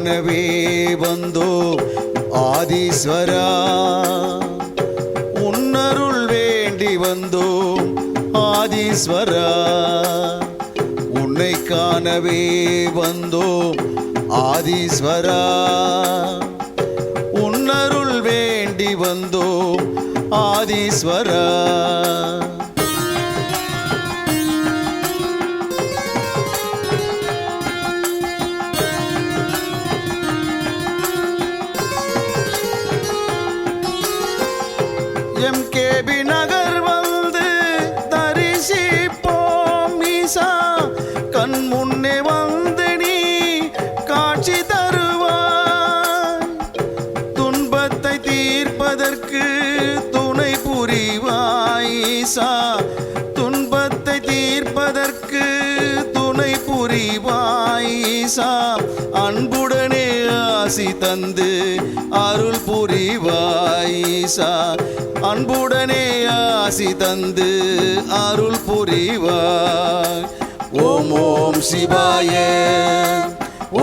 காணவே வந்தோம் ஆதீஸ்வரா, உன்னருள் வேண்டி வந்தோம் ஆதீஸ்வரா, உன்னை காணவே வந்தோம் ஆதீஸ்வரா, உன்னருள் வேண்டி வந்தோம் ஆதீஸ்வரா. MKB நகர் வந்து தரிசிப்போம் ஈசா, கண் முன்னே வந்து நீ காட்சி தருவாய், துன்பத்தை தீர்ப்பதற்கு துணை புரிவாய் ஈசா, துன்பத்தை தீர்ப்பதற்கு துணை புரிவாய் ஈசா, அன்புடனே ஆசி தந்து அருள் புரிவாய் ஈசா, அன்புடனே ஆசி தந்து அருள் புரிவாய். ஓம் ஓம் சிவாய,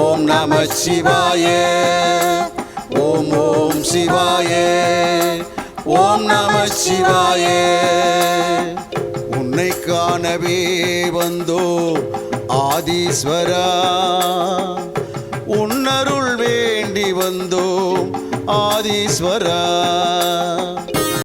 ஓம் நம சிவாய, ஓம் ஓம் சிவாய, ஓம் நம சிவாய. உன்னை காணவே வந்தோம் ஆதீஸ்வரா, உன்னருள் வேண்டி வந்தோம் ஆதீஸ்வரா.